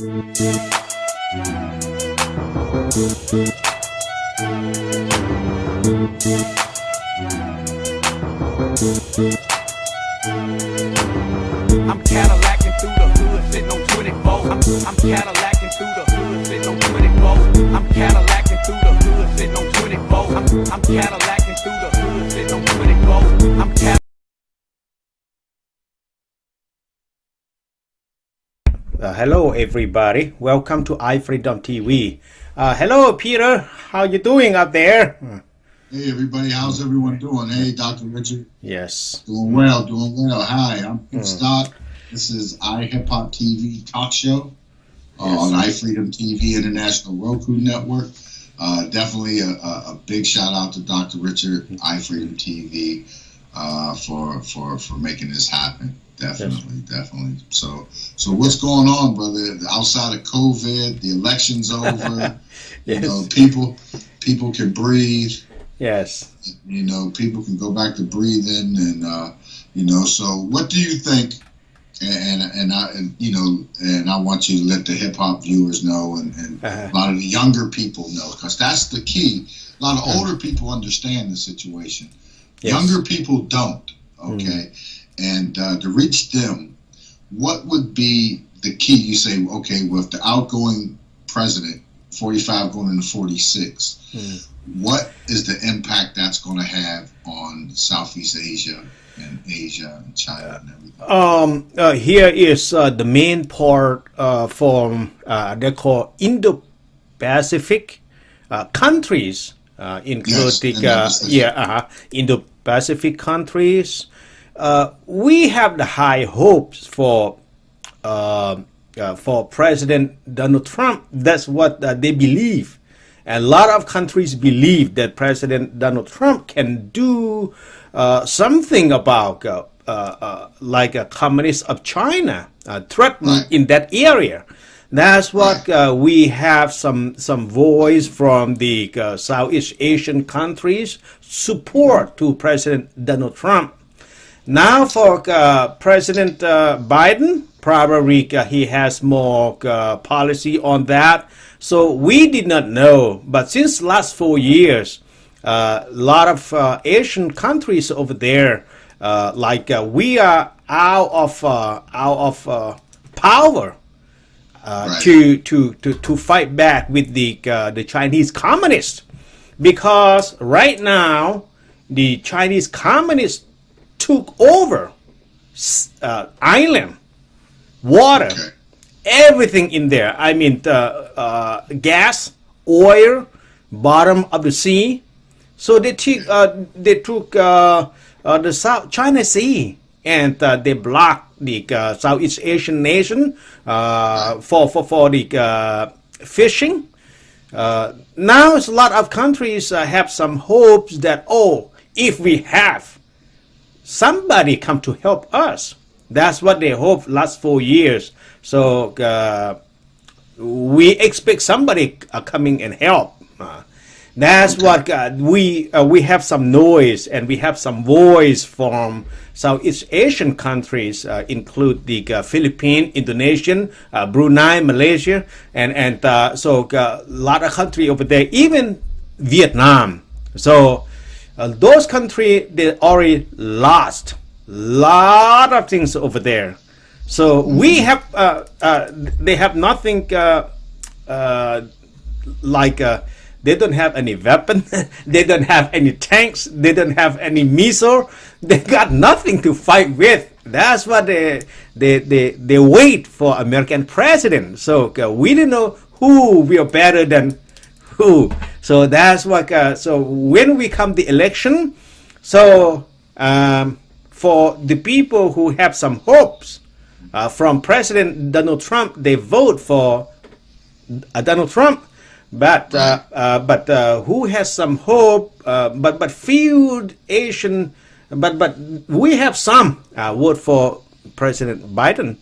I'm Cadillacing through the hood, sitting on 24. I'm Cadillacing through the hood, sitting on 24. I'm Cadillacing through the hood, sitting on 24. I'm Cadillacing through the hood, sitting on 24. I'm Hello everybody, welcome to iFreedomTV. Hello Peter, how you doing up there? Hey everybody, how's everyone doing? Hey Dr. Richard. Yes. Doing well, doing well. Hi, I'm PSTOCK. This is iHipHopTV talk show on iFreedomTV International Roku Network. Definitely a big shout out to Dr. Richard, iFreedomTV, for making this happen. Definitely, definitely. So what's going on, brother? Outside of COVID, the election's over. You know, people can breathe. Yes. You know, people can go back to breathing, and you know. So, what do you think? And I want you to let the hip hop viewers know, and a lot of the younger people know, because that's the key. A lot of older people understand the situation. Yes. Younger people don't. Okay. And to reach them, what would be the key? You say, okay, well, if the outgoing president, 45 going into 46, what is the impact that's going to have on Southeast Asia and Asia and China and everything? Here is the main part from they call Indo-Pacific countries, including Indo-Pacific countries. We have the high hopes for President Donald Trump. That's what they believe. And a lot of countries believe that President Donald Trump can do something about like a communist of China threatened in that area. That's what we have some voice from the Southeast Asian countries support to President Donald Trump. Now for President Biden, probably he has more policy on that. So we did not know, but since last 4 years, a lot of Asian countries over there, we are out of power to fight back with the Chinese communists, because right now the Chinese communists took over island, water, everything in there. I mean, gas, oil, bottom of the sea. So they took the South China Sea, and they blocked the Southeast Asian nation for the fishing. Now a lot of countries have some hopes that, if we have somebody come to help us. That's what they hope last 4 years. So we expect somebody coming and help. That's what we have some noise, and we have some voice from Southeast Asian countries, include the Philippines, Indonesia, Brunei, Malaysia, and so a lot of countries over there, even Vietnam. So those countries, they already lost a lot of things over there. So we have, they have nothing they don't have any weapon, they don't have any tanks, they don't have any missile, they got nothing to fight with. That's what they wait for American president. So we don't know who will better than who. So that's what, so when we come the election, so for the people who have some hopes from President Donald Trump, they vote for Donald Trump. But who has some hope? But few Asian, but we have some vote for President Biden,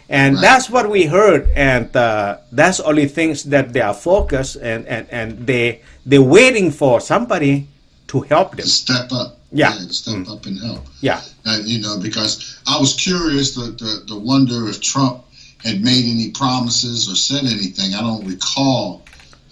and that's what we heard. And that's only things that they are focused, and they're waiting for somebody to help them. To step up. To step up and help. Yeah. You know, because I was curious to wonder if Trump had made any promises or said anything. I don't recall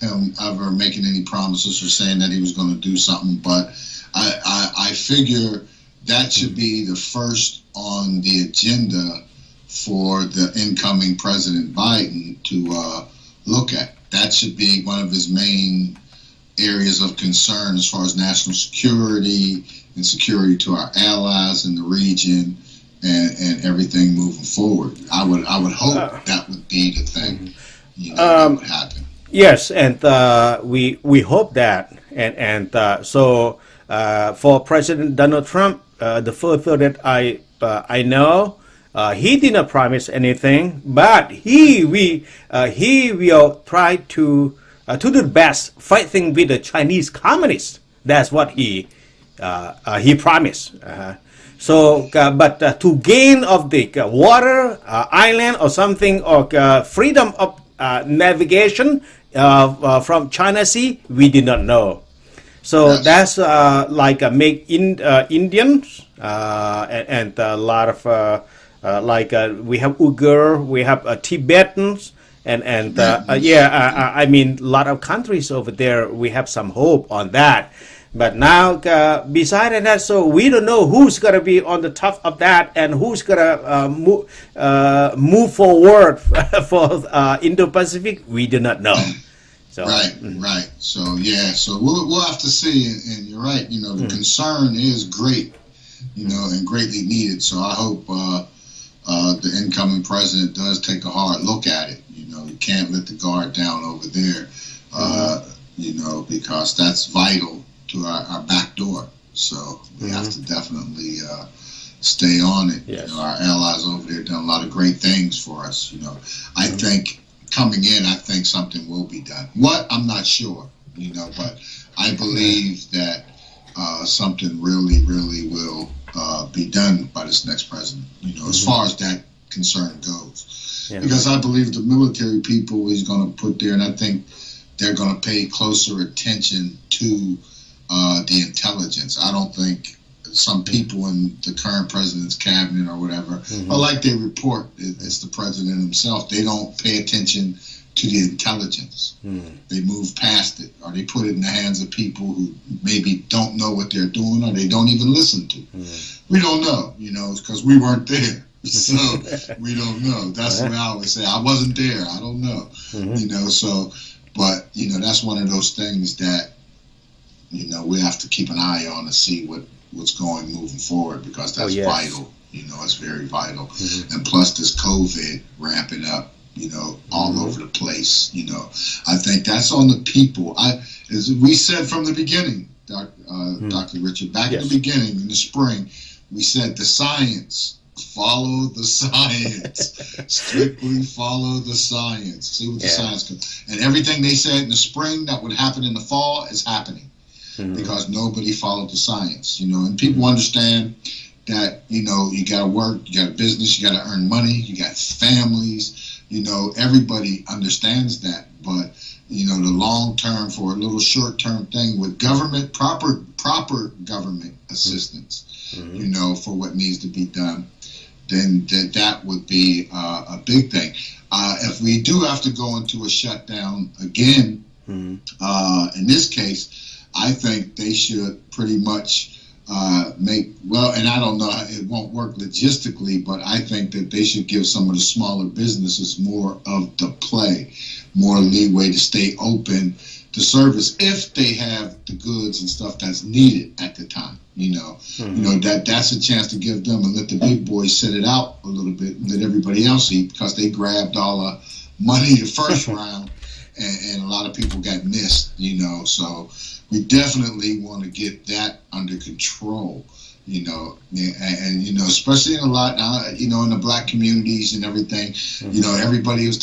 him ever making any promises or saying that he was going to do something, but I figure that should be the first on the agenda for the incoming President Biden to look at. That should be one of his main areas of concern as far as national security and security to our allies in the region and everything moving forward. I would hope that would be the thing, that would happen. Yes, and we hope that, and so for President Donald Trump, the further that I know, he did not promise anything, but he will try to do the best fighting with the Chinese communists. That's what he promised. But to gain of the water, island or something, or freedom of navigation from China Sea, we did not know. So that's like make Indians and a lot of we have Uyghur, we have Tibetans, and I mean a lot of countries over there. We have some hope on that. But now, besides that, so we don't know who's going to be on the top of that and who's going to move forward for Indo-Pacific. We do not know. So, right. So we'll have to see. And you're right. The concern is great, and greatly needed. So I hope the incoming president does take a hard look at it. You can't let the guard down over there. Because that's vital to our back door. So we have to definitely stay on it. Yes. Our allies over there done a lot of great things for us. I think coming in, I think something will be done. What? I'm not sure, but I believe that something really, really will be done by this next president, as far as that concern goes. Yeah. Because I believe the military people he's going to put there, and I think they're going to pay closer attention to the intelligence. I don't think some people in the current president's cabinet or whatever, or like they report, it's the president himself, they don't pay attention to the intelligence. They move past it, or they put it in the hands of people who maybe don't know what they're doing, or they don't even listen to. We don't know, because we weren't there. So we don't know. That's the way I always say. I wasn't there. I don't know. So, but, that's one of those things that, we have to keep an eye on to see what's going moving forward, because that's vital. It's very vital. And plus this COVID ramping up, all over the place. I think that's on the people. As we said from the beginning, Dr. Richard, back in the beginning, in the spring, we said the science. Follow the science. Strictly follow the science. See what the science comes. And everything they said in the spring that would happen in the fall is happening. Because nobody followed the science, and people understand that, you got to work, you got a business, you got to earn money, you got families, everybody understands that. But, the long term for a little short term thing with government, proper government assistance, for what needs to be done, then that would be a big thing. If we do have to go into a shutdown again, in this case, I think they should pretty much and I don't know, it won't work logistically, but I think that they should give some of the smaller businesses more of the play, more leeway to stay open to service if they have the goods and stuff that's needed at the time. That's a chance to give them and let the big boys sit it out a little bit and let everybody else eat, because they grabbed all the money the first round and a lot of people got missed, so we definitely want to get that under control, and especially in a lot, in the black communities and everything, everybody was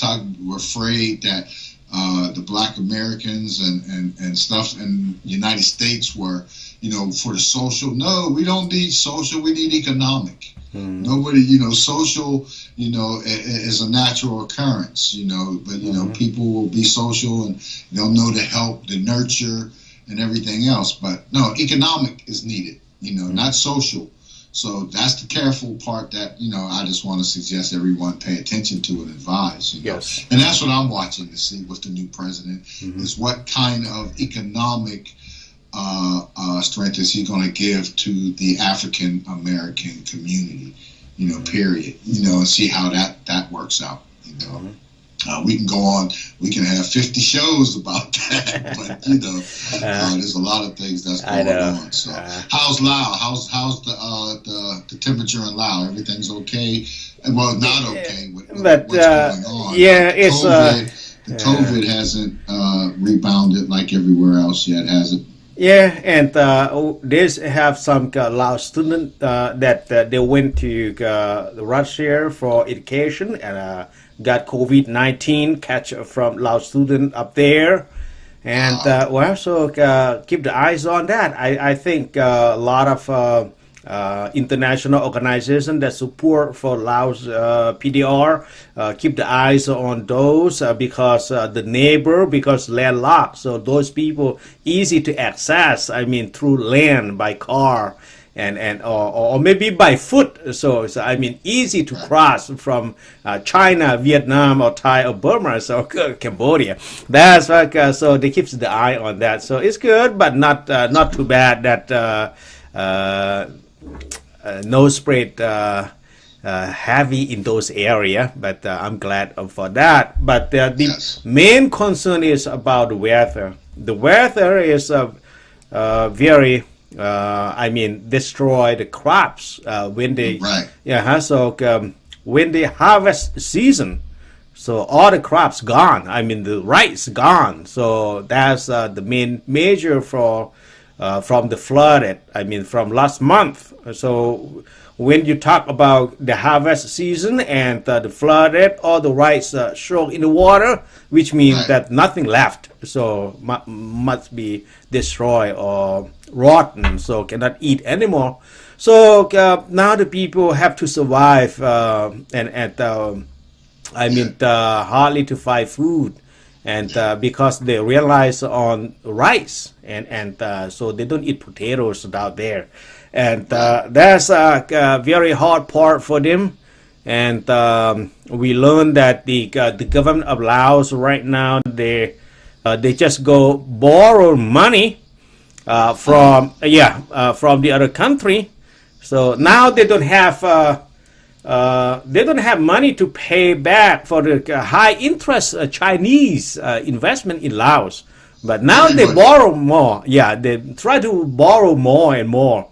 were afraid that the black Americans and stuff in the United States were, for the social. No, we don't need social, we need economic. Nobody, social, is a natural occurrence, but, people will be social and they'll know the help, the nurture, and everything else. But no, economic is needed, not social. So that's the careful part that, I just want to suggest everyone pay attention to and advise, Yes. And that's what I'm watching to see with the new president is what kind of economic strength is he going to give to the African American community, period, and see how that works out, we can go on. We can have 50 shows about that, but there's a lot of things that's going on. So, how's Laos? How's the temperature in Laos? Everything's okay? Well, not okay. What's going on? Yeah, it's COVID hasn't rebounded like everywhere else yet, has it? Yeah, and they have some Lao students that they went to Russia for education and got COVID-19 catch from Lao student up there, and so keep the eyes on that. I think a lot of international organizations that support for Laos PDR keep the eyes on those because the neighbor, because landlocked, so those people easy to access. I mean through land by car. And or maybe by foot, so I mean easy to cross from China, Vietnam, or Thai, or Burma, so Cambodia. That's like so they keeps the eye on that. So it's good, but not too bad that no spread heavy in those area. But I'm glad for that. But the main concern is about the weather. The weather is very destroy the crops when they when they harvest season, so all the crops gone. I mean the rice gone. So that's the main major for from the flooded. I mean from last month. So when you talk about the harvest season and the flooded, all the rice soaked in the water, which means that nothing left. So must be destroyed or rotten, so cannot eat anymore. So now the people have to survive hardly to find food, and because they realize on rice and so they don't eat potatoes out there, and that's a very hard part for them. And we learned that the government of Laos right now they just go borrow money from the other country. So now they don't have money to pay back for the high interest Chinese investment in Laos. But now they borrow more. Yeah, they try to borrow more and more.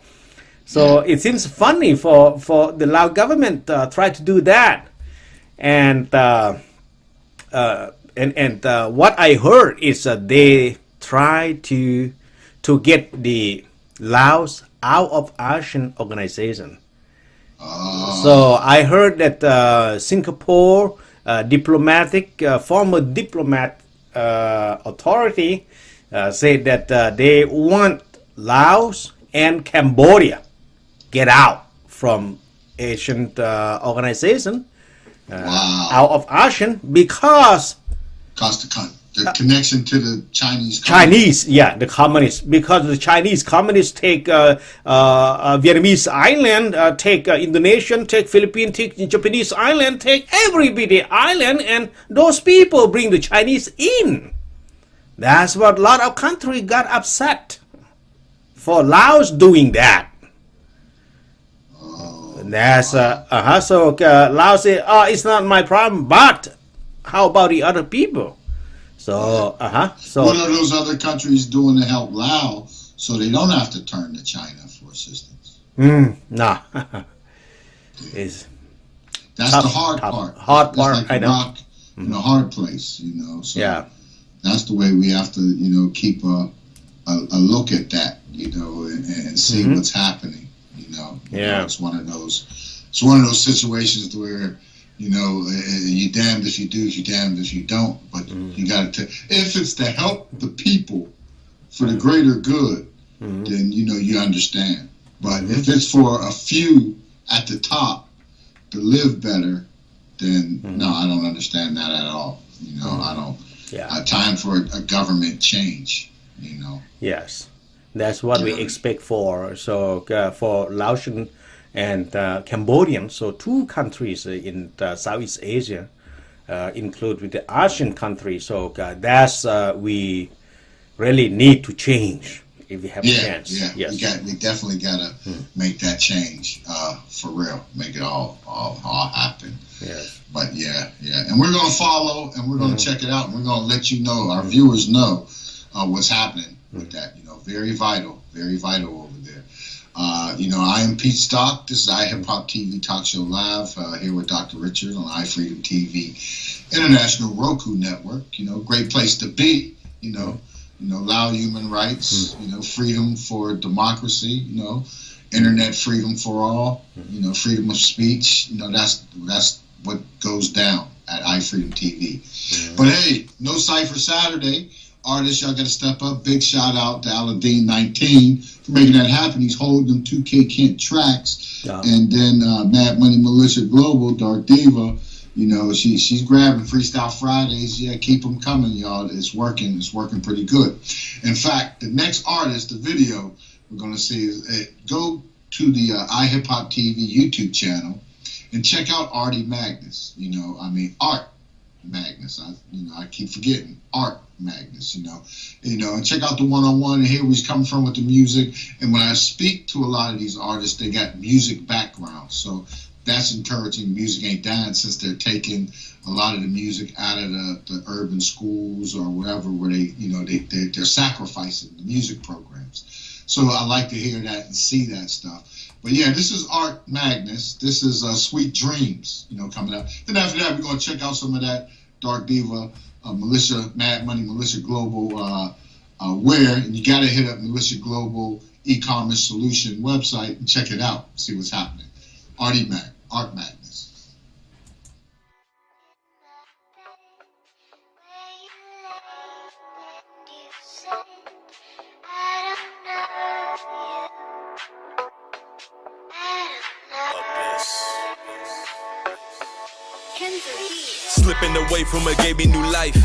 So it seems funny for the Lao government try to do that. And what I heard is they try to get the Laos out of ASEAN organization. So I heard that Singapore former diplomat authority said that they want Laos and Cambodia get out from Asian organization, out of ASEAN, because the connection to the Chinese, the communists, because the Chinese communists take Vietnamese island, take Indonesian, take Philippine, take Japanese island, take everybody island, and those people bring the Chinese in. That's what a lot of countries got upset for Laos doing that. That's so Laos say, it's not my problem, but how about the other people? So so what are those other countries doing to help Laos so they don't have to turn to China for assistance? No. That's tough, the hard part. Hard part, like I know. Rock in a hard place, So that's the way we have to, keep a look at that, and see what's happening. It's one of those situations where you're damned if you do, you're damned if you don't. But you got to, if it's to help the people for the greater good, then you understand. But if it's for a few at the top to live better, then no, I don't understand that at all. I don't. Time for a government change. Yes, that's what we expect for. So for Laotian and Cambodian. So two countries in Southeast Asia, include with the ASEAN countries. So that's we really need to change if we have a chance. Yeah, yes. we definitely gotta make that change for real. Make it all happen. Yes. But yeah, and we're gonna follow and we're gonna check it out and we're gonna let you know, our viewers know what's happening with that. You know, very vital over there. You know, I am PSTOCK. This is iHipHopTV Talk Show Live here with Dr. Richard on iFreedomTV International Roku Network. You know, great place to be. You know, allow human rights. You know, freedom for democracy. You know, internet freedom for all. You know, freedom of speech. You know, that's what goes down at iFreedomTV. But hey, no Cypher Saturday. Artists, y'all got to step up. Big shout out to Aladdin 19 for making that happen. He's holding them 2K Kent tracks. Yeah. And then Mad Money Militia Global, Dark Diva, you know, she's grabbing Freestyle Fridays. Yeah, keep them coming, y'all. It's working pretty good. In fact, the next artist, the video we're going to see is go to the iHipHopTV YouTube channel and check out ARTE Magnus. You know, I mean, ARTE Magnus. I keep forgetting ARTE Magnus. You know, and check out the one-on-one and hear where he's coming from with the music. And when I speak to a lot of these artists, they got music backgrounds, so that's encouraging. Music ain't dying, since they're taking a lot of the music out of the urban schools or wherever where they're sacrificing the music programs. So I like to hear that and see that stuff. But yeah, this is ARTE Magnus. This is Sweet Dreams, you know, coming up. Then after that, we're going to check out some of that Dark Diva, Militia, Mad Money, Militia Global, where, and you got to hit up Militia Global e-commerce solution website and check it out, see what's happening. ARTE Magnus. Slipping away from her gave me new life.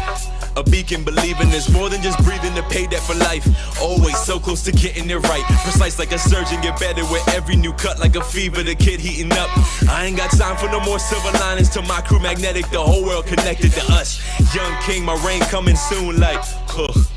A beacon believing there's more than just breathing to pay that for life. Always so close to getting it right. Precise like a surgeon, get better with every new cut. Like a fever, the kid heating up. I ain't got time for no more silver linings. To my crew magnetic, the whole world connected to us. Young king, my reign coming soon like,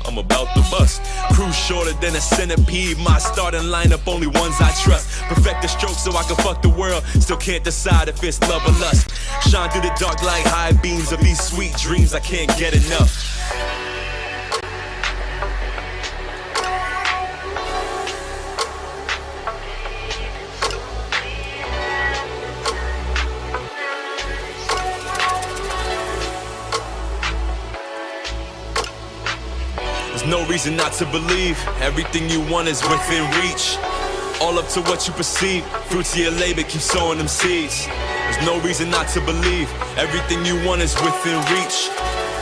I'm about to bust. Crew shorter than a centipede. My starting lineup, only ones I trust. Perfect the stroke so I can fuck the world. Still can't decide if it's love or lust. Shine through the dark like high beams of these sweet dreams. I can't get enough. There's no reason not to believe. Everything you want is within reach. All up to what you perceive. Fruits of your labor, keep sowing them seeds. There's no reason not to believe. Everything you want is within reach.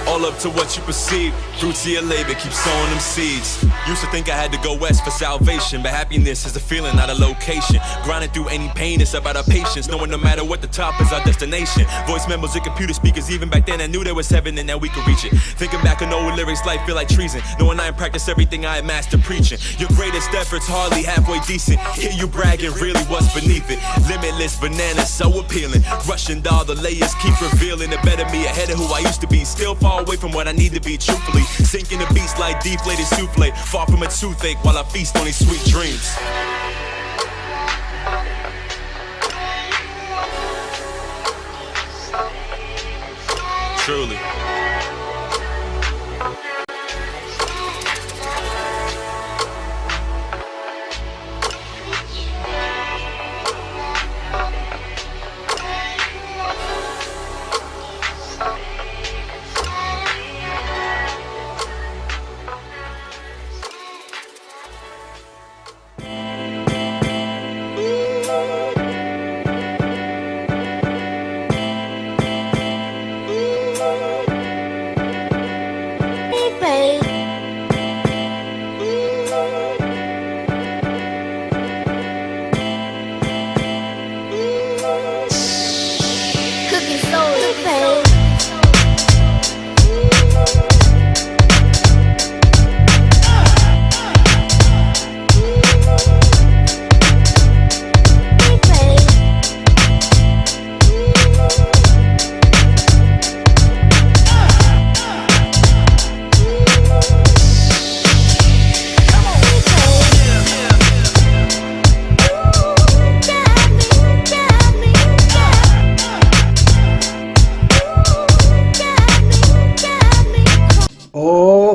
All up to what you perceive. Fruits of your labor, keep sowing them seeds. Used to think I had to go west for salvation, but happiness is a feeling, not a location. Grinding through any pain, it's about our patience. Knowing no matter what the top is our destination. Voice memos and computer speakers, even back then I knew there was heaven and that we could reach it. Thinking back on old lyrics, life feel like treason. Knowing I ain't practice everything I had mastered preaching. Your greatest efforts hardly halfway decent. Hear you bragging, really what's beneath it. Limitless bananas, so appealing. Rushing all the layers, keep revealing a better me ahead of who I used to be. Still far away from what I need to be, truthfully. Sinking the beats like deflated souffle. Far from a toothache while I feast on these sweet dreams. Truly.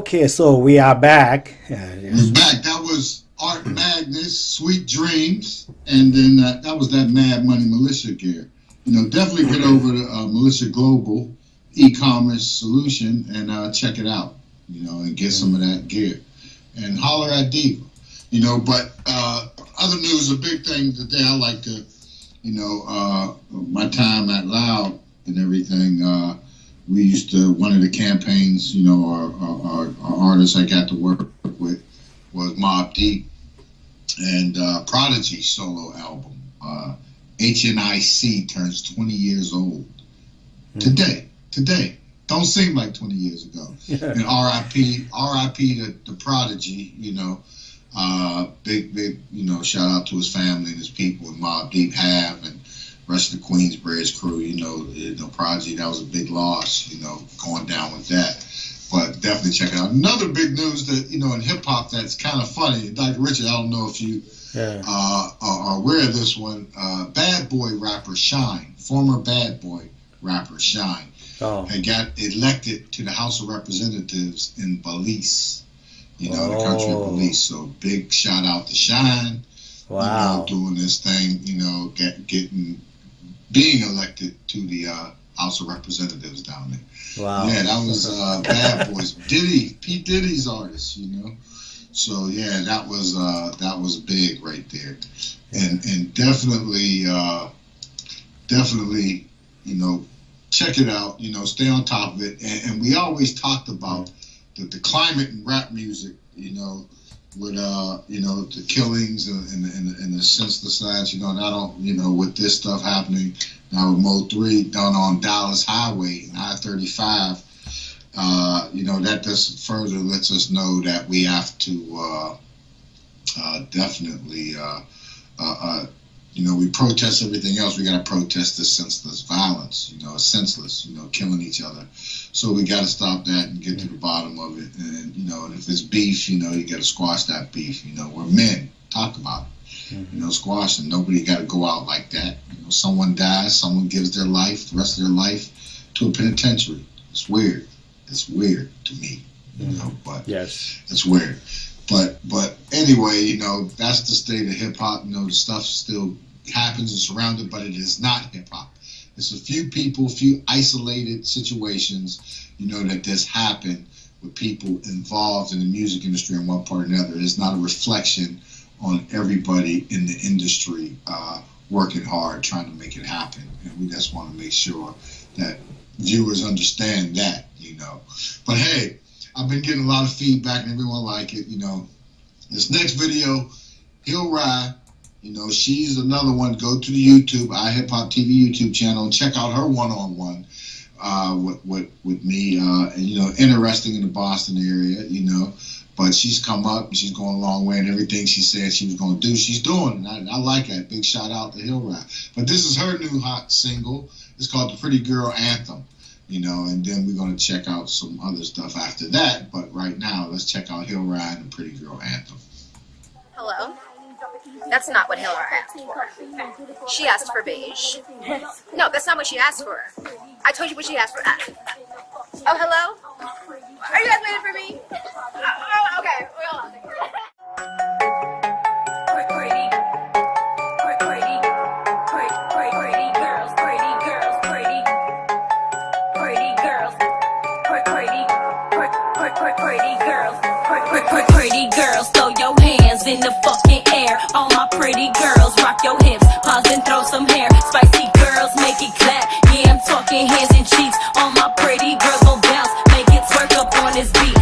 Okay, so we are back. We're back. That was ARTE Magnus, Sweet Dreams, and then that was that Mad Money Militia gear. You know, definitely get over to Militia Global e-commerce solution and check it out. You know, and get some of that gear, and holler at Diva. You know, but other news, a big thing today. I like to, you know, my time at Loud and everything. We used to, one of the campaigns, you know, our artists I got to work with was Mobb Deep and Prodigy solo album. HNIC turns 20 years old today. Don't seem like 20 years ago. And RIP to Prodigy, you know, big, you know, shout out to his family and his people and Mobb Deep have, and rest of the Queensbridge crew, you know, Prodigy, that was a big loss, you know, going down with that. But definitely check it out. Another big news that, you know, in hip hop that's kind of funny, Dr. Richard, I don't know if you are aware of this one. Bad Boy rapper Shine, former Bad Boy rapper Shine, had got elected to the House of Representatives in Belize, you know, the country of Belize. So big shout out to Shine. Wow. You know, doing this thing, you know, being elected to the House of Representatives down there. Wow. Yeah, that was Bad Boys. P. Diddy's artist, you know. So yeah, that was big right there. And definitely, you know, check it out, you know, stay on top of it. And we always talked about the climate in rap music, you know, with you know, the killings and the senseless sides, you know, and I don't, you know, with this stuff happening now with Mo 3 down on Dallas Highway and I-35, you know, that just further lets us know that we have to definitely, you know, we protest everything else. We got to protest this senseless violence, you know, senseless, you know, killing each other. So we got to stop that and get to the bottom of it. And, you know, and if it's beef, you know, you got to squash that beef. You know, we're men. Talk about it. You know, squash, and nobody got to go out like that. You know, someone dies, someone gives their life, the rest of their life, to a penitentiary. It's weird. It's weird to me, you know, but yes, it's weird. But anyway, you know, that's the state of hip hop. You know, the stuff still happens and surrounded, but it is not hip hop. It's a few people, few isolated situations, you know, that this happen with people involved in the music industry in one part or another. It's not a reflection on everybody in the industry working hard, trying to make it happen. And we just want to make sure that viewers understand that, you know. But hey, I've been getting a lot of feedback and everyone like it, you know. This next video, HILLREYE, you know, she's another one. Go to the YouTube, iHipHopTV YouTube channel, and check out her one-on-one with me. And, you know, interesting in the Boston area, you know. But she's come up, and she's going a long way, and everything she said she was going to do, she's doing. And I like that. Big shout out to HILLREYE. But this is her new hot single. It's called The Pretty Girl Anthem. You know, and then we're going to check out some other stuff after that. But right now, let's check out HILLREYE and The Pretty Girl Anthem. Hello? That's not what HILLREYE asked for. She asked for beige. No, that's not what she asked for. I told you what she asked for. Oh, hello? Are you guys waiting for me? Oh, okay. Hold on. Pretty girls, throw your hands in the fucking air. All my pretty girls, rock your hips, pause and throw some hair. Spicy girls, make it clap. Yeah, I'm talking hands and cheeks. All my pretty girls gon' bounce, make it twerk up on this beat.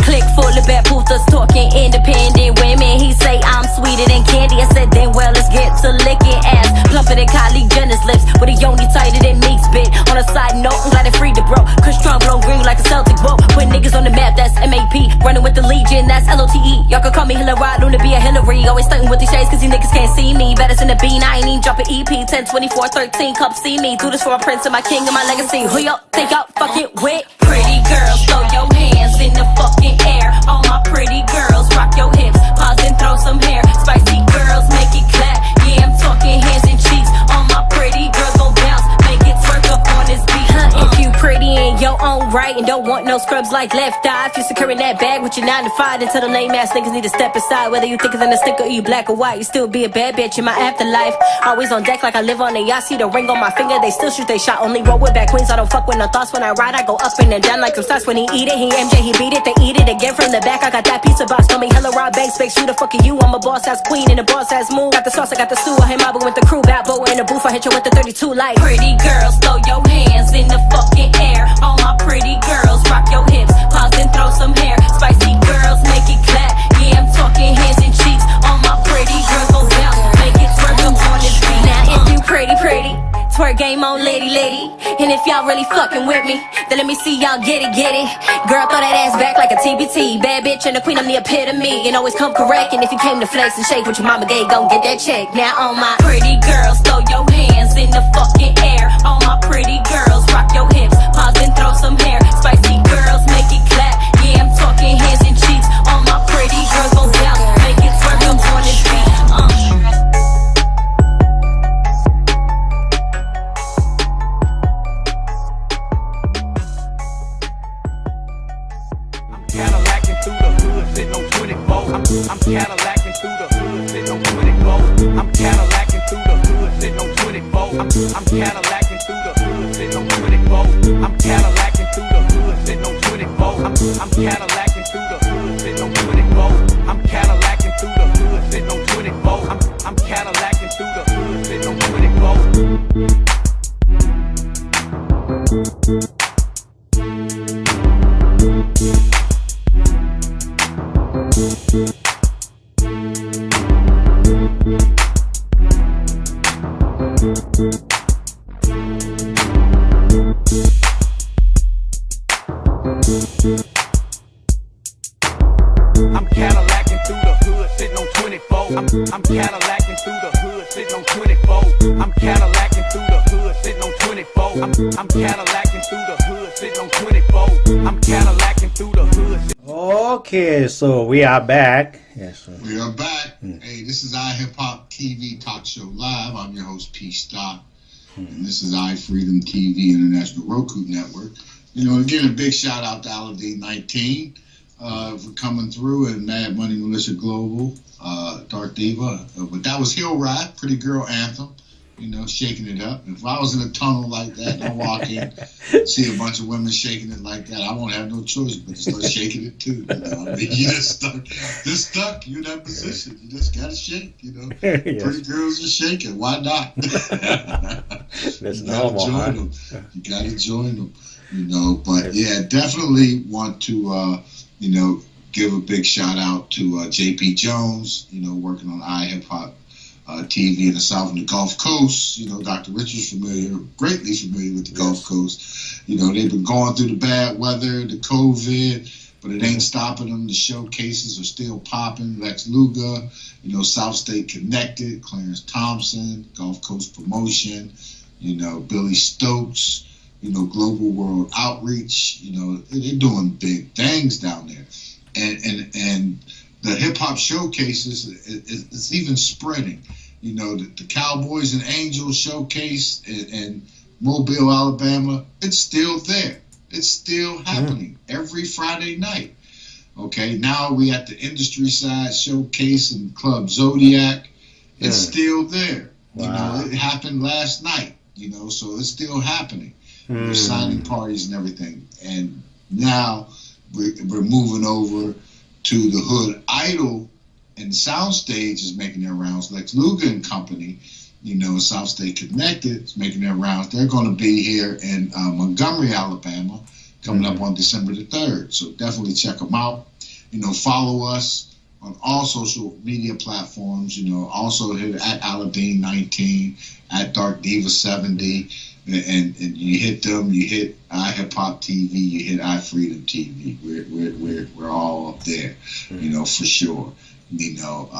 Click full of bad putas talking independent women. He say I'm sweeter than candy. I said then well, let's get to licking ass. Plumper than Kylie Jenner's lips, with a yoni tighter than Meek's bit. On a side note, I'm glad it freed the bro. Cause strong blown green like a Celtic boat. Put niggas on the map, that's MAP. Running with the Legion, that's LOTE. Y'all can call me HILLREYE, Luna be a Hillary. Always stunting with these shades cause these niggas can't see me. Better than the bean, I ain't even drop an EP. 10, 24, 13, come see me. Do this for a prince and my king and my legacy. Who y'all think y'all fucking with? Pretty girls, throw your hands in the fucking air. All my pretty girls, rock your hips, pause and throw some hair. Spicy girls, make it clap. Yeah, I'm talking hands and cheeks. All my pretty girls gon' bounce, make it twerk up on this beat. If you pretty in your own right and don't want no scrubs like left eye. If you're securing that bag with your 9 to 5, then tell them lame ass niggas need to step aside. Whether you thicker than a sticker or you black or white, you still be a bad bitch in my afterlife. Always on deck like I live on a yacht. See the ring on my finger, they still shoot they shot. Only roll with back queens, I don't fuck with no thoughts. When I ride, I go up and then down like some stocks. When he eat it, he MJ, he beat it, they eat it again from the back. I got that pizza box, call me HILLREYE, banks, bakes. Who the fuck are you? I'm a boss ass queen and a boss ass move. Got the sauce, I got the stew. I hit mobble with the crew, bad boy in the booth. I hit you with the 32 light. Pretty girls, throw your hands in the fucking air. All my pretty girls, rock your hips, pause and throw some hair. Spicy girls, make it clap. Yeah, I'm talking hands and cheeks. All my pretty girls go bounce, make it twerk up on this beat. Now if you pretty, twerk game on lady. And if y'all really fucking with me, then let me see y'all get it. Girl, throw that ass back like a TBT. Bad bitch and the queen, I'm the epitome. And always come correct, and if you came to flex and shake what your mama gave, gon' get that check. Now all my pretty girls, throw your hands in the fucking air. All my pretty girls, rock your hips, pause and throw some hair. Spicy girls, make it clap. Yeah, I'm talking hands and cheeks. All my pretty girls go down, make it twerk up on this beat. Cadillacing through the hood, sitting on 24. I'm Cadillacing through the hood, sitting on 24. I'm Cadillacing through the hood, sitting on 24. I'm Cadillacing through the hood, sitting on 24. I'm Cadillacing through the hood, sitting on 24. I'm Cadillacing through the hood, sitting on 24. I'm Cadillacing through the hood, sitting on 24. I'm Cadillacing through the hood, sitting on 24. I'm Cadillacing through the hood, sitting on 24. I'm Cadillacing through the hood, sitting on 24. I'm Cadillacing through the hood, sitting on 24. I'm Cadillacing through the hood, sitting on 24. I'm Cadillacing through the hood. Okay, so we are back. Yes, we are back. Hey, this is iHipHopTV Talk Show Live. I'm your host, PSTOCK. And this is iFreedomTV International Roku Network. You know, again, a big shout out to Aladdin 19 for coming through, and Mad Money Militia Global, Dark Diva. But that was HILLREYE, Pretty Girl Anthem, you know, shaking it up. If I was in a tunnel like that and I walk in, see a bunch of women shaking it like that, I won't have no choice but to start shaking it too. You know? I mean, you just stuck. You're in that position. You just got to shake, you know. Yes. Pretty girls are shaking. Why not? That's normal. You got to join them. You know, but yeah, definitely want to, you know, give a big shout out to JP Jones, you know, working on iHipHopTV in the South and the Gulf Coast. You know, Dr. Richard's greatly familiar with the Gulf Coast. You know, they've been going through the bad weather, the COVID, but it ain't stopping them. The showcases are still popping. Lex Luger, you know, South State Connected, Clarence Thompson, Gulf Coast Promotion, you know, Billy Stokes, you know, Global World Outreach, you know, they're doing big things down there. And the hip-hop showcases, it's even spreading. You know, the Cowboys and Angels showcase in Mobile, Alabama, it's still there. It's still happening every Friday night. Okay, now we at the industry side showcase in Club Zodiac. It's still there. Wow. You know, it happened last night, you know, so it's still happening. We're signing parties and everything. And now we're moving over to the Hood Idol, and Soundstage is making their rounds. Lex Luger and Company, you know, South State Connected is making their rounds. They're going to be here in Montgomery, Alabama, coming up on December the 3rd. So definitely check them out. You know, follow us on all social media platforms. You know, also here at Aladdin 19, at Dark Diva 70. And you hit them, you hit iHipHopTV, you hit iFreedomTV. We're all up there, you know, for sure. You know,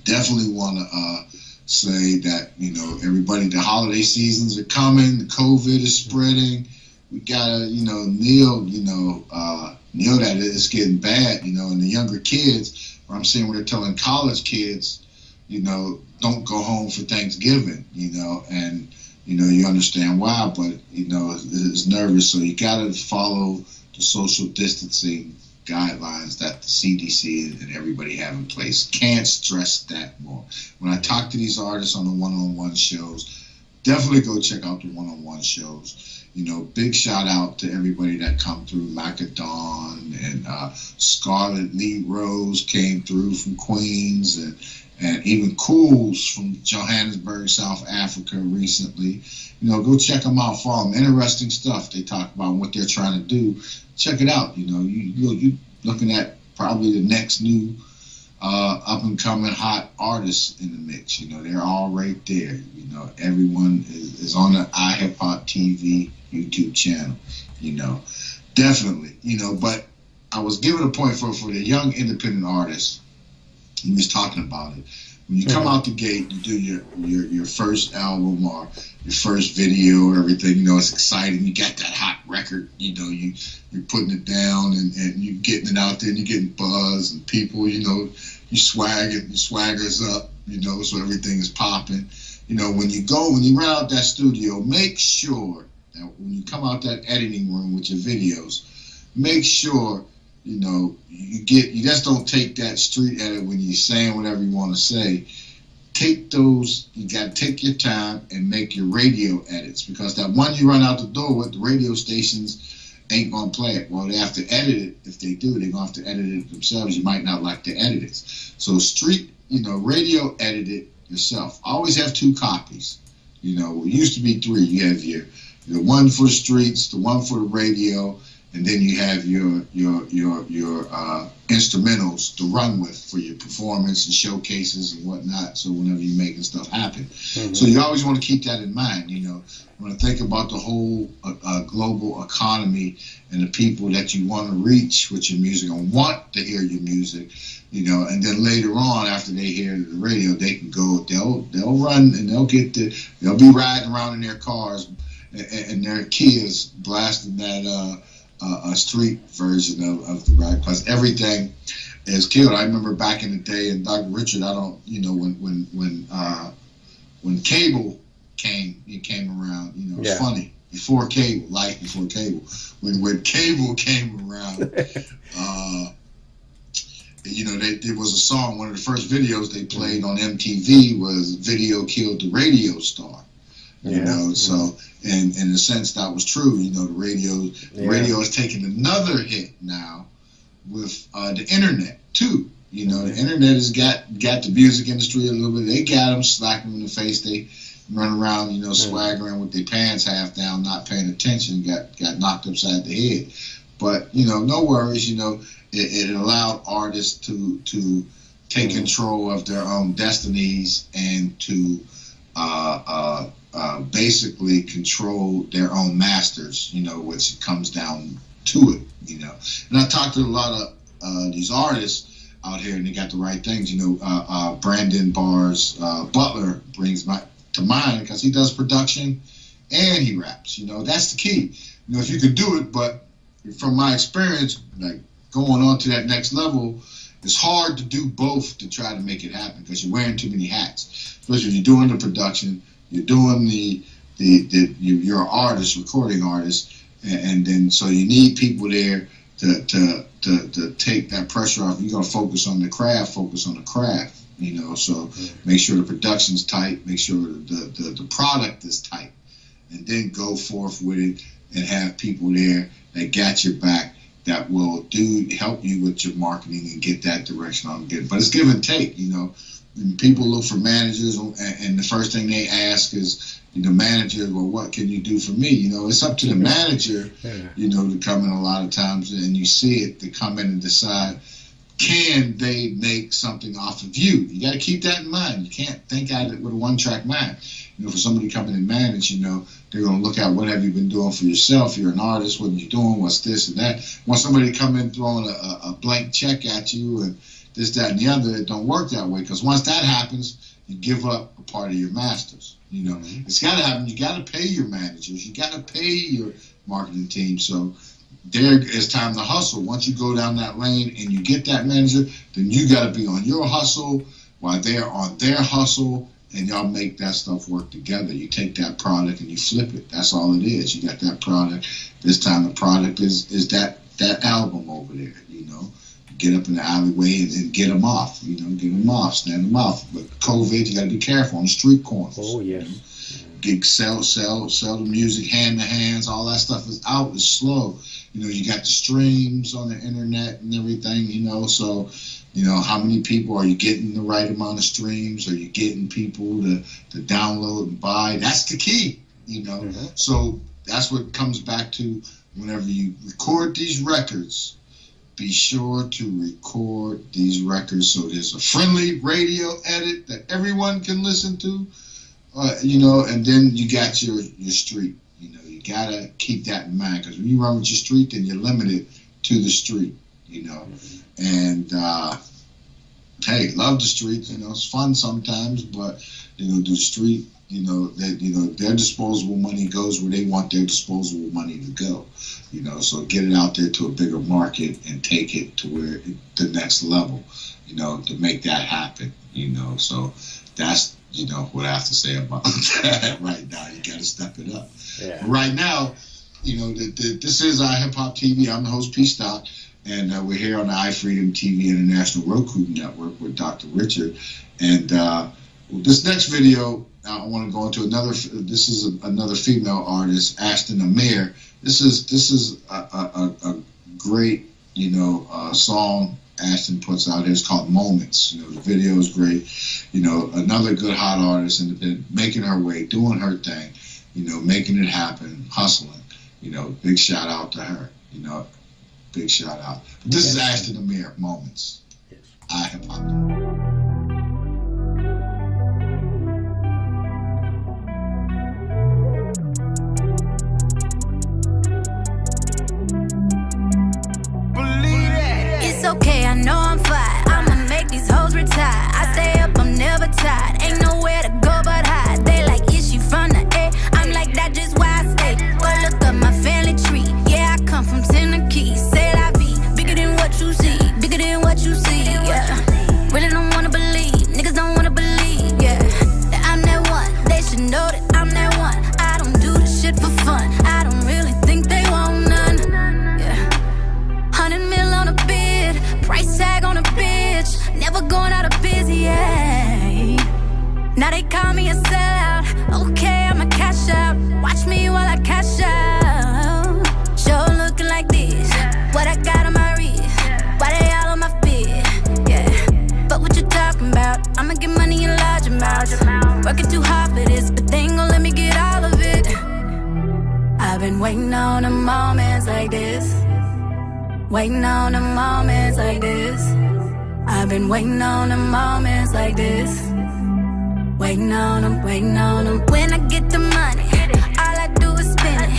definitely want to say that, you know, everybody, the holiday seasons are coming, the COVID is spreading. We gotta, you know, kneel that it's getting bad, you know, and the younger kids, where I'm seeing where they're telling college kids, you know, don't go home for Thanksgiving, you know, and you know, you understand why, but, you know, it's nervous. So you got to follow the social distancing guidelines that the CDC and everybody have in place. Can't stress that more. When I talk to these artists on the one-on-one shows, definitely go check out the one-on-one shows. You know, big shout out to everybody that come through. Macadon and Scarlett Lee Rose came through from Queens, and even Cools from Johannesburg, South Africa recently. You know, go check them out. For them interesting stuff they talk about, what they're trying to do. Check it out. You know, you're looking at probably the next new up and coming hot artists in the mix. You know, they're all right there. You know, everyone is on the iHipHopTV YouTube channel. You know, definitely. You know, but I was giving a point for the young independent artists. He was talking about it. When you come out the gate, you do your first album or your first video or everything, you know, it's exciting. You got that hot record, you know, you're putting it down and you're getting it out there and you're getting buzz and people, you know, you swaggers up, you know, so everything is popping. You know, when you run out that studio, make sure that when you come out that editing room with your videos, make sure, you know, you just don't take that street edit when you're saying whatever you want to say. Take those, you got to take your time and make your radio edits, because that one you run out the door with, the radio stations ain't going to play it. Well, they have to edit it. If they do, they're going to have to edit it themselves. You might not like the edits. So street, you know, radio edit it yourself. Always have 2 copies. You know, it used to be 3. You have the one for the streets, the one for the radio, and then you have your instrumentals to run with for your performance and showcases and whatnot. So whenever you're making stuff happen, so you always want to keep that in mind. You know, when I think about the whole global economy and the people that you want to reach with your music and want to hear your music, you know, and then later on after they hear the radio, they can go, they'll run and they'll be riding around in their cars and their Kias blasting that. A street version of the rap, because everything is killed. I remember back in the day, and Dr. Richard, I don't, you know, when cable came around, you know, it's funny. Before cable, life before cable. When cable came around, you know, there was a song. One of the first videos they played on MTV was "Video Killed the Radio Star." You know, so and in a sense that was true. You know, the radio is taking another hit now with the internet too. You know, the internet has got the music industry a little bit. They got them, slapping them in the face. They run around, you know, swaggering with their pants half down, not paying attention. Got knocked upside the head. But you know, no worries. You know, it allowed artists to take control of their own destinies and to basically control their own masters, you know, which comes down to it, you know. And I talked to a lot of these artists out here, and they got the right things, you know. Brandon Barrs Butler brings to mind, because he does production and he raps, you know. That's the key. You know, if you could do it, but from my experience, like going on to that next level, it's hard to do both to try to make it happen, because you're wearing too many hats. Especially if you're doing the production, you're doing you're an artist, recording artist, and then so you need people there to take that pressure off. You're gonna focus on the craft, you know. So make sure the production's tight, make sure the product is tight, and then go forth with it and have people there that got your back, that will help you with your marketing and get that direction on good. But it's give and take, you know. And people look for managers, and the first thing they ask is, you know, manager, well, what can you do for me? You know, it's up to the manager, you know, to come in a lot of times, and you see it, to come in and decide, can they make something off of you? You got to keep that in mind. You can't think at it with a one-track mind. You know, for somebody coming and manage, you know, they're going to look at what have you been doing for yourself. You're an artist. What are you doing? What's this and that? Want somebody to come in throwing a blank check at you and this, that, and the other, it don't work that way, because once that happens, you give up a part of your masters. You know, it's got to happen. You got to pay your managers. You got to pay your marketing team. So there is time to hustle. Once you go down that lane and you get that manager, then you got to be on your hustle while they're on their hustle, and y'all make that stuff work together. You take that product and you flip it. That's all it is. You got that product. This time the product is that that album over there, you know. Get up in the alleyway and get them off, you know, get them off, stand them off. But COVID, you got to be careful on the street corners. Oh, yes. You know? Sell the music, hand to hands, all that stuff is out, it's slow. You know, you got the streams on the internet and everything, you know, so, you know, how many people are you getting the right amount of streams? Are you getting people to download and buy? That's the key, you know. Mm-hmm. So that's what comes back to whenever you record these records, be sure to record these records so there's a friendly radio edit that everyone can listen to, you know, and then you got your street. You know, you got to keep that in mind, because when you run with your street, then you're limited to the street, you know. And, hey, love the street, you know, it's fun sometimes, but, you know, the street, you know, their disposable money goes where they want their disposable money to go, you know, so get it out there to a bigger market and take it to where the next level, you know, to make that happen, you know. So that's, you know, what I have to say about that right now. You got to step it up. Yeah. Right now, you know, this is iHipHopTV. I'm the host, PSTOCK, and we're here on the iFreedomTV International Roku Network with Dr. Richard. And this next video, I want to go into another. This is another female artist, AHMIR. This is a great, you know, song ASHTON puts out here. It's called Moments. You know, the video is great. You know, another good hot artist and been making her way, doing her thing. You know, making it happen, hustling. You know, big shout out to her. You know, big shout out. But this is AHMIR, Moments. Yes. iHipHopTV. Okay, I know I'm fine. I'ma make these hoes retire. I stay up, I'm never tired. Ain't nowhere to go but hide. They like, is she from the A? I'm like, that just why I stay. Go look up my family tree. Yeah, I come from Tennessee. Say la vie, bigger than what you see. Bigger than what you see, yeah. Really don't wanna believe, niggas don't wanna believe, yeah. That I'm that one, they should know that I'm that one. I don't do this shit for fun. I don't really think they want none, yeah. 100 mil on a bid, price tag on a bitch, never going out of busy, yeah. Now they call me a sellout, okay, I'ma cash out. Watch me while I cash out. Show looking like this, what I got on my wrist, why they all on my feet, yeah. But what you talking about? I'ma get money in large amounts. Working too hard for this, but they ain't gon' let me get all of it. I've been waiting on the moments like this. Waiting on the moments like this. I've been waiting on the moments like this. Waiting on them, waiting on them. When I get the money, all I do is spend it.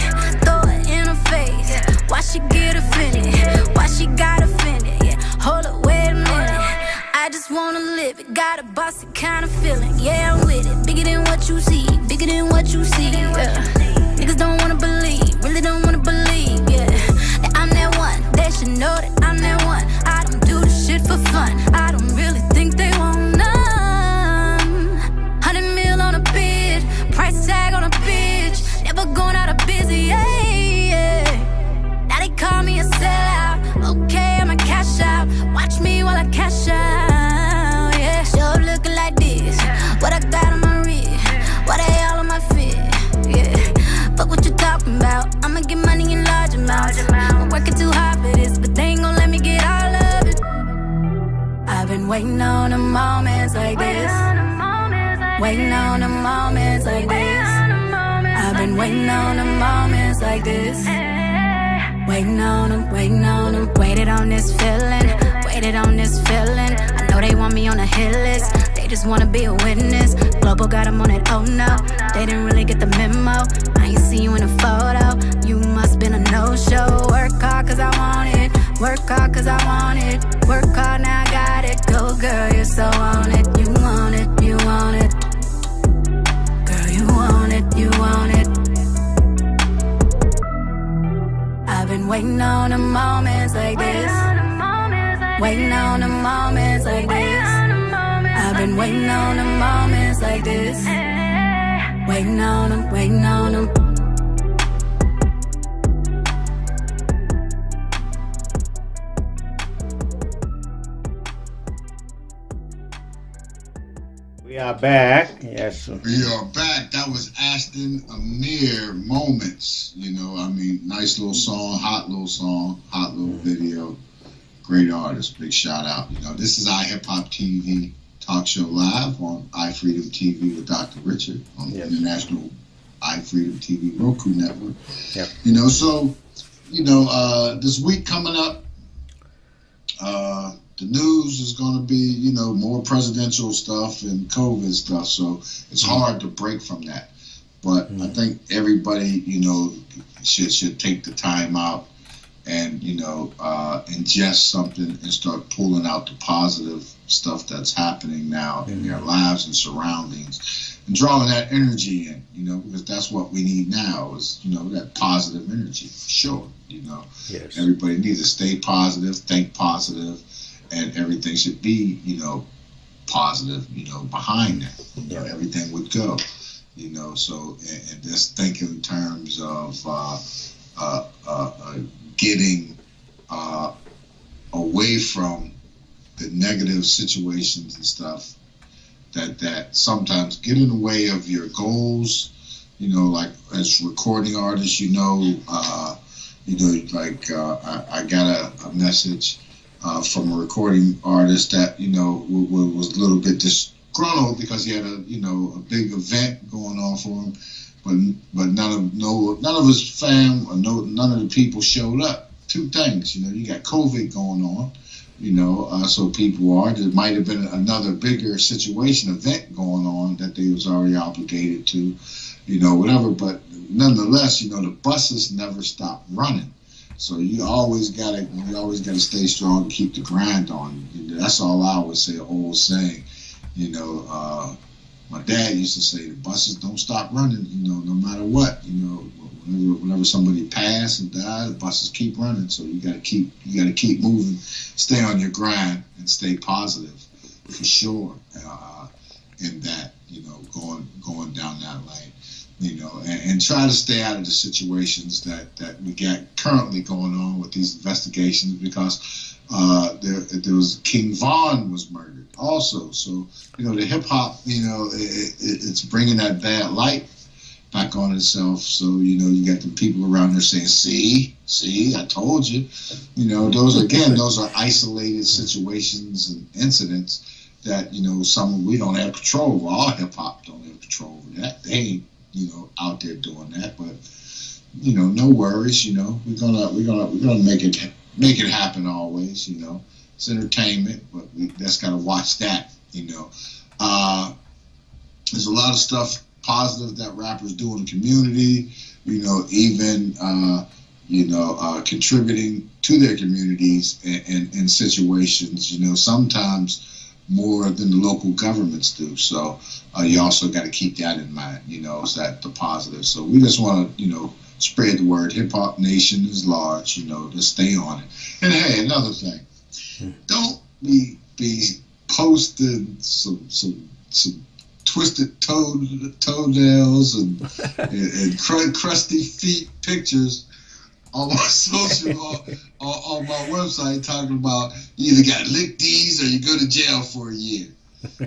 Throw it in her face. Why she get offended? Why she got offended? Yeah, hold up, wait a minute. I just wanna live it. Got a bossy kind of feeling. Yeah, I'm with it. Bigger than what you see. Bigger than what you see. Yeah. Niggas don't wanna believe. Really don't wanna believe. Yeah. That I'm that one. They should know that I'm that one. I don't do this shit for fun. I don't really think they want none. 100 mil on a bid, price tag on a bitch, never going out of busy, yeah. Now they call me a sellout, okay, I'ma cash out. Watch me while I cash out, yeah. Show looking like this, what I got on my wrist, why they all on my feet, yeah. Fuck what you talking about, I'ma get money in large amounts. I'm working too hard for this, but they ain't gon' let me get all of it. I've been waiting on the moments like this. Waiting on the moments like this. I've been waiting on the moments like this. Waiting on them, waiting on them. Waited on this feeling, waited on this feeling. I know they want me on a hit list. They just wanna be a witness. Global got them on it, oh no. They didn't really get the memo. I ain't see you in a photo. You must been a no-show. Work hard cause I want it. Work hard cause I want it. Work hard now I got it. Go girl, you're so on it. You want it, you want it. Girl, you want it, you want it. I've been waiting on the moments like this. Waiting on the moments like this. I've been waiting on the moments like this. Waiting on them, waiting on them. We are back. Yes. We are back. That was ASHTON, AHMIR, Moments. You know, I mean, nice little song, hot little video. Great artist. Big shout out. You know, this is iHipHopTV talk show live on iFreedomTV with Dr. Richard on the international iFreedomTV Roku network. Yep. You know, so, you know, this week coming up, the news is going to be, you know, more presidential stuff and COVID stuff. So it's hard to break from that. But I think everybody, you know, should take the time out and, you know, ingest something and start pulling out the positive stuff that's happening now in their lives and surroundings and drawing that energy in, you know, because that's what we need now is, you know, that positive energy, for sure. You know, everybody needs to stay positive, think positive, and everything should be, you know, positive, you know, behind that. You know, everything would go, you know, so, and just think in terms of getting away from the negative situations and stuff that sometimes get in the way of your goals, you know, like as recording artists, you know, like I got a message from a recording artist that, you know, was a little bit disgruntled because he had a big event going on for him, but none of his fam or none of the people showed up. Two things, you know, you got COVID going on, you know, so people there might have been another bigger event going on that they was already obligated to, you know, whatever, but nonetheless, you know, the buses never stop running. So you always gotta stay strong and keep the grind on. You know, that's all I always say, an old saying. You know, my dad used to say the buses don't stop running, you know, no matter what. You know, whenever somebody passes and dies, the buses keep running. So you gotta keep moving, stay on your grind and stay positive for sure. In that, you know, going down that lane. You know, and try to stay out of the situations that we got currently going on with these investigations, because there was King Von was murdered also. So, you know, the hip hop, you know, it's bringing that bad light back on itself. So, you know, you got the people around there saying, see, I told you. You know, those are isolated situations and incidents that, you know, we don't have control over. All hip hop don't have control over that. They ain't, you know, out there doing that, but, you know, no worries. You know, we're gonna make it happen always. You know, it's entertainment, but we just gotta watch that. You know, there's a lot of stuff positive that rappers do in the community. You know, even contributing to their communities in situations. You know, sometimes more than the local governments do. So you also got to keep that in mind, you know, is that the positive. So we just want to, you know, spread the word. Hip Hop Nation is large, you know, just stay on it. And hey, another thing, don't be posting some twisted toenails and crusty feet pictures on my on my website, talking about you either got to lick these or you go to jail for a year.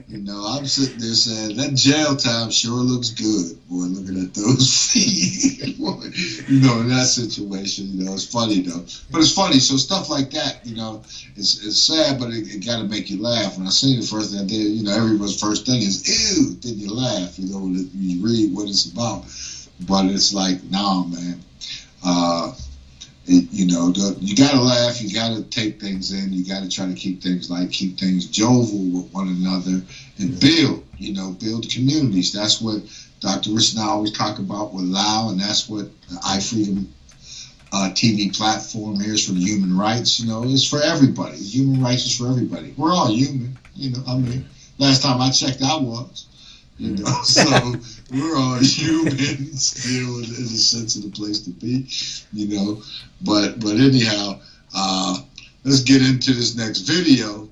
You know, I'm sitting there saying that jail time sure looks good, boy, looking at those feet. You know, in that situation, you know, it's funny though. But it's funny, so stuff like that, you know, it's sad, but it got to make you laugh. When I seen it first thing I did, you know, everyone's first thing is, ew, then you laugh, you know, when you read what it's about. But it's like, nah, man. You know, you gotta laugh, you gotta take things in, you gotta try to keep things jovial with one another and build the communities. That's what Dr. Rich and I always talk about with Lao, and that's what the iFreedom TV platform here is for the human rights. You know, it's for everybody. Human rights is for everybody. We're all human, you know. I mean, last time I checked, I was. You know, so we're all human still in a sense of the place to be, you know. But anyhow, let's get into this next video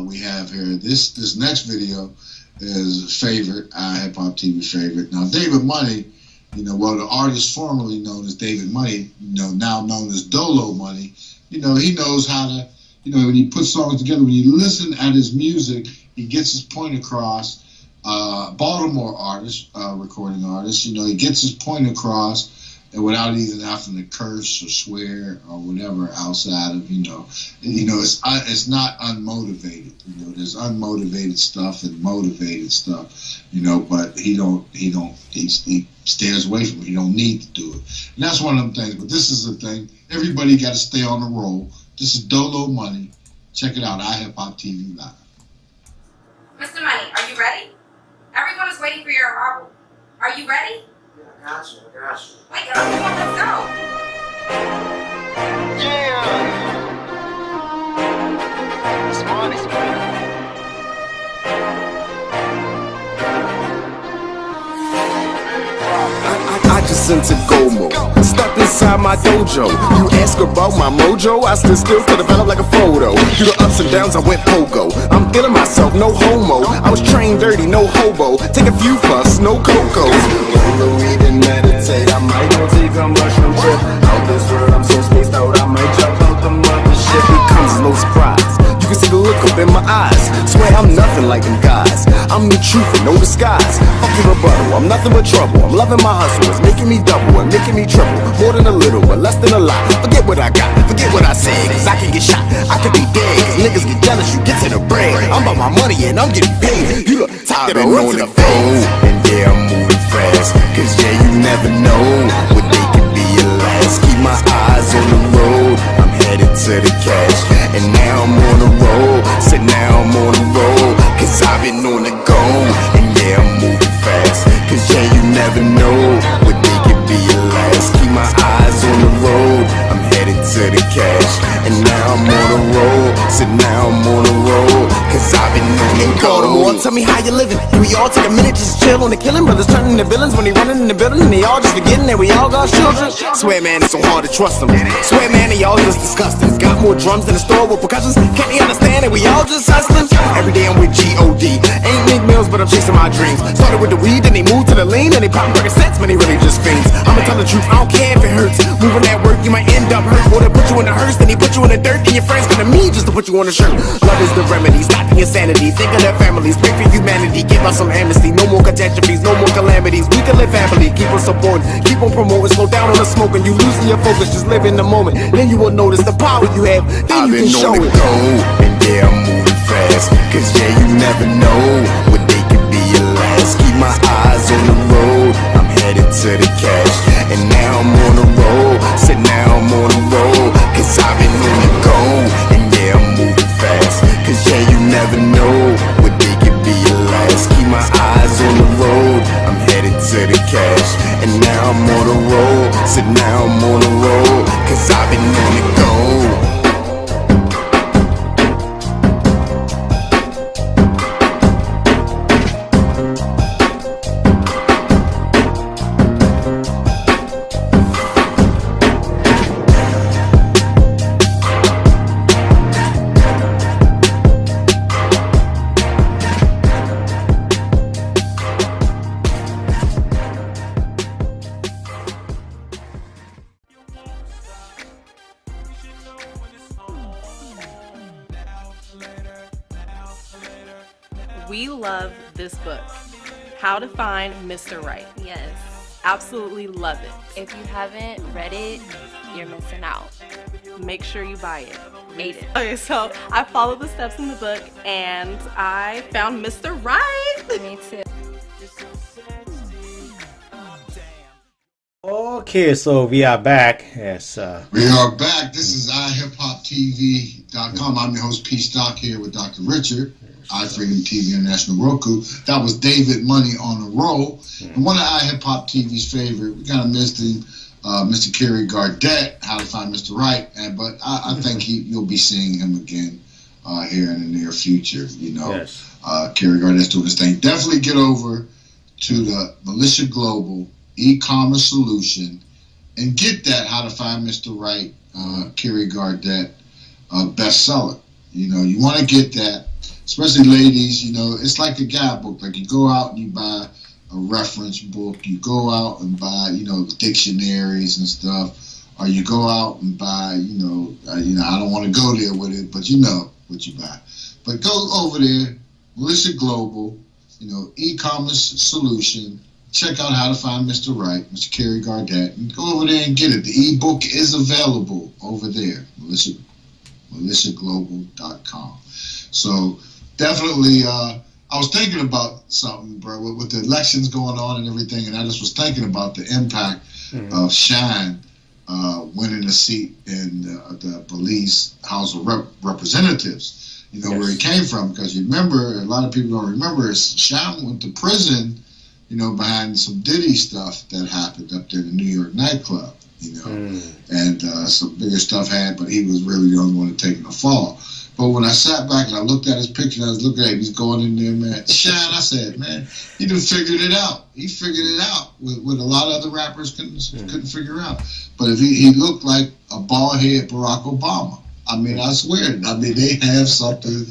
we have here. This next video is a favorite, iHipHopTV favorite. Now, David Money, you know, well, the artist formerly known as David Money, you know, now known as Dolo Money, you know, he knows how to, when he puts songs together, when you listen at his music, he gets his point across. Baltimore artist, recording artist, he gets his point across, and without even having to curse or swear or whatever outside of, it's not unmotivated. There's unmotivated stuff and motivated stuff, but he stays away from it. He don't need to do it. And that's one of them things. But this is the thing. Everybody got to stay on the roll. This is Dolo Money. Check it out, iHipHopTV Live. Mr. Money, are you ready? Everyone is waiting for your arrival. Are you ready? Yeah, I got you. Wait, everyone, let's go. Yeah. It's money. I just into go mode. Step inside my dojo. You ask about my mojo, I still to develop like a photo. Through the ups and downs, I went pogo. I'm feeling myself, no homo. I was trained dirty, no hobo. Take a few puffs, no cocoa. Roll the weed and meditate. I might go take a mushroom trip. Out this world, I'm so spaced out. I might jump out the mothership. It comes as no surprise. You can see the look up in my eyes. Swear I'm nothing like them guys. I'm the truth and no disguise. Fuck your rebuttal, I'm nothing but trouble. I'm loving my hustle, it's making me double and making me triple. More than a little, but less than a lot. Forget what I got, forget what I said, cause I can get shot, I could be dead. Cause niggas get jealous, you get to the bread. I'm about my money and I'm getting paid. You look tired of run to the face. And yeah, I'm moving fast, cause yeah, you never know what they could be your last. Keep my eyes on the road, I'm headed to the cash. And now I'm on the roll, so now I'm on the roll, cause I've been on the go. And yeah, I'm moving fast, cause yeah, you never know what they could be your last. Keep my eyes on the road, I'm headed to the cash. And now I'm on the roll, so now I'm on the roll, cause I've been on the go. Baltimore, tell me how you living. We all take a minute just chill on the killing. Brothers turning to villains when they running in the building, and they all just forgetting that we all got children. Swear man, it's so hard to trust them. Swear man, they all just disgusting. Got more drums in the store with percussions. Can't they understand that we all just hustling? Every day I'm with G.O.D. Ain't Nick Mills, but I'm chasing my dreams. Started with the weed, then they moved to the lean, and they poppin' Percocets, man, they really just fiends. I'ma tell the truth, I don't care if it hurts. Moving that work, you might end up hurt. Or they put you in the hearse, then they put you in the dirt, then your friends come to me just to put you on a shirt. Love is the remedy, stop the insanity. Think of their families, pray for humanity. Give us some amnesty, no more catastrophes, no more calamities. We can live happily, keep on supporting, keep on promoting. Slow down on the smoking, you losing your focus, just live in the moment. Then you will notice the power you have, then you can show it. Go, and yeah, I'm moving fast, cause yeah, you never know what they could be your last. Keep my eyes on the road, I'm headed to the cash. And now I'm on the roll, so now I'm on the roll, cause I've been on the go. And yeah, I'm moving fast, cause yeah, you never know what they could be your last. Keep my eyes on the road, I'm headed to the cash. And now I'm on the roll, so now I'm on the roll, cause I've been on the go. We love this book, How to Find Mr. Right. Yes. Absolutely love it. If you haven't read it, you're missing out. Make sure you buy it. Read it. Okay, so I followed the steps in the book and I found Mr. Right. Me too. Okay, so we are back. Yes, We are back. This is iHipHopTV.com. I'm your host, PSTOCK, here with Dr. Richard, iFreedomTV International Roku. That was David Money on the roll. And one of iHipHopTV's favorite, we kind of missed him, Mr. Kerry Gardette, How to Find Mr. Right. But I think you'll be seeing him again here in the near future. Yes. Kerry Gardette's doing this thing. Definitely get over to the Militia Global e-commerce solution and get that How to Find Mr. Right Kerry Gardette bestseller. You want to get that, especially ladies. It's like the guidebook. Like you go out and you buy a reference book, you go out and buy dictionaries and stuff, or you go out and buy, I don't want to go there with it, but you know what you buy. But go over there, Militia Global, e-commerce solution. Check out how to find Mr. Right, Mr. Kerry Gardette, and go over there and get it. The ebook is available over there, militiaglobal.com. So definitely, I was thinking about something, bro, with the elections going on and everything, and I just was thinking about the impact of Shine winning a seat in the Belize House of Representatives, where he came from, because you remember, a lot of people don't remember, Shine went to prison, behind some Diddy stuff that happened up there in the New York nightclub, and some bigger stuff happened, but he was really the only one taking the fall. But when I sat back and I looked at his picture and I was looking at him, he's going in there, man. Shine, I said, man, he done figured it out. He figured it out with a lot of other rappers couldn't figure out. But if he looked like a bald head Barack Obama. I mean, I swear. I mean, they have something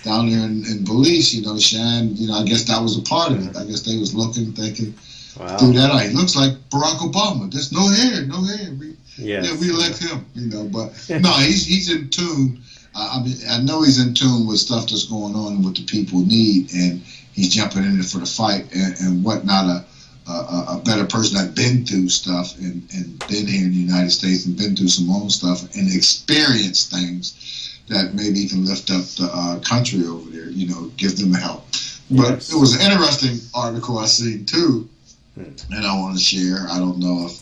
down there in Belize, Shine, I guess that was a part of it. I guess they was looking, thinking, through that eye. He looks like Barack Obama. There's no hair. We elect him, But no, he's in tune. I know he's in tune with stuff that's going on and what the people need, and he's jumping in it for the fight and whatnot. A better person that's been through stuff and been here in the United States and been through some own stuff and experienced things that maybe can lift up the country over there, give them help. But it was an interesting article I seen too, and I want to share. I don't know if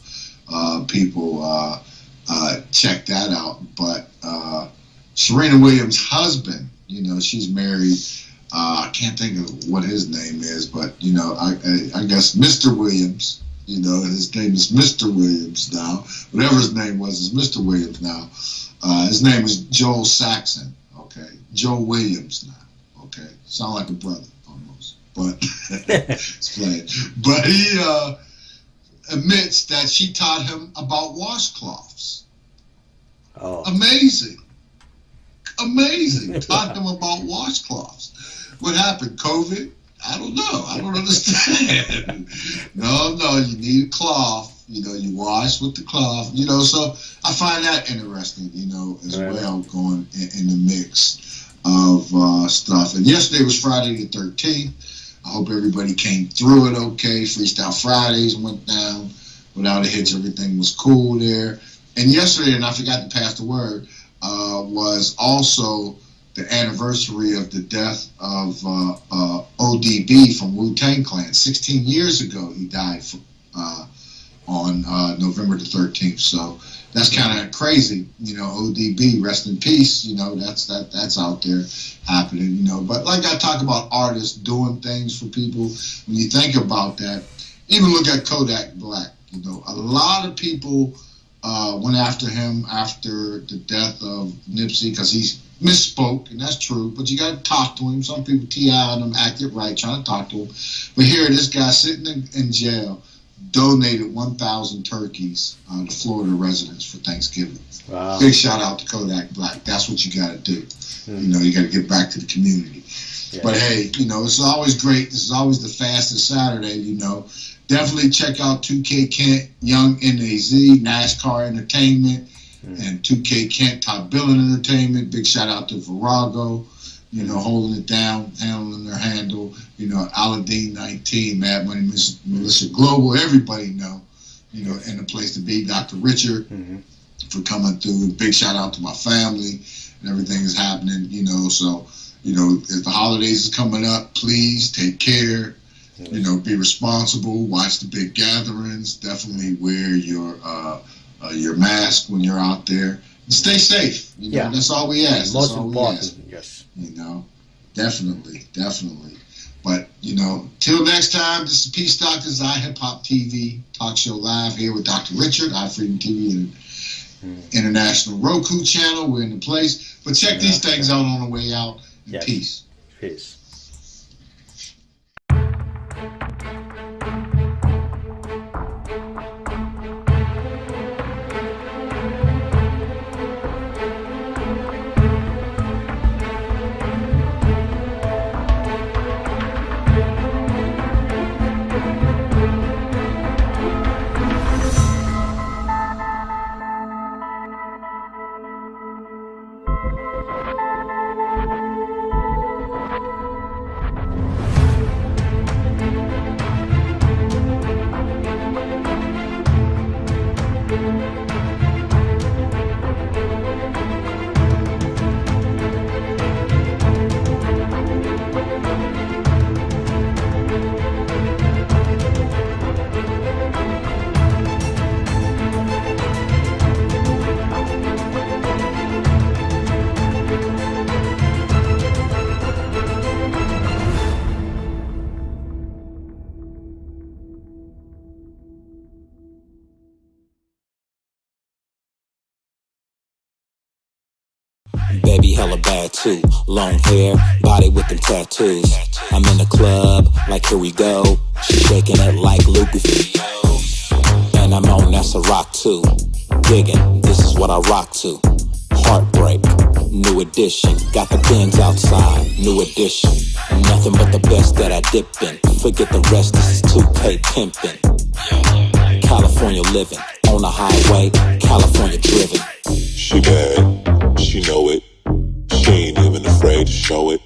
people check that out, but Serena Williams' husband, she's married. I can't think of what his name is, but I guess Mr. Williams. His name is Mr. Williams now. Whatever his name was is Mr. Williams now. His name is Joel Saxon. Okay, Joe Williams now. Okay, sound like a brother almost, but it's playing. But he admits that she taught him about washcloths. Oh, amazing. Taught them about washcloths. What happened? COVID? I don't know. I don't understand. No, you need a cloth. You wash with the cloth. So I find that interesting, as well, going in the mix of stuff. And yesterday was Friday the 13th. I hope everybody came through it okay. Freestyle Fridays went down without a hitch. Everything was cool there. And yesterday, and I forgot to pass the word, was also the anniversary of the death of ODB from Wu-Tang Clan. 16 years ago, he died on November the 13th. So that's kind of crazy, ODB, rest in peace. That's out there happening. But like I talk about artists doing things for people, when you think about that, even look at Kodak Black. A lot of people went after him after the death of Nipsey because he's misspoke, and that's true, but you got to talk to him. Some people TI on him, acted right, trying to talk to him. But here, this guy sitting in jail donated 1,000 turkeys to Florida residents for Thanksgiving. Wow. Big shout out to Kodak Black. That's what you got to do. You got to get back to the community. Yeah. But hey, it's always great. This is always the fastest Saturday, Definitely check out 2K Kent, Young NAZ, NASCAR Entertainment, and 2K Kent, Top Billing Entertainment. Big shout out to Virago, holding it down, handling their handle. Aladdin 19, Mad Money Militia Global, everybody know, and the place to be. Dr. Richard for coming through. Big shout out to my family and everything is happening, So, if the holidays is coming up, please take care. Be responsible. Watch the big gatherings. Definitely wear your mask when you're out there. And stay safe. That's all we ask. Most important. Yes. Definitely. But till next time. This is PSTOCK. This is iHipHopTV talk show live here with Dr. Richard, iFreedomTV, and International Roku channel. We're in the place. But check these things out on the way out. Yes. Peace. Shorty hella bad too. Long hair, body with them tattoos. I'm in the club, like here we go. She shaking it like Lucas. And I'm on, that's a rock too. Digging, this is what I rock to. Heartbreak, new edition. Got the Benz outside, new edition. Nothing but the best that I dip in. Forget the rest, this is 2K pimping. California living, on the highway, California driven. She bad, she know it. She ain't even afraid to show it.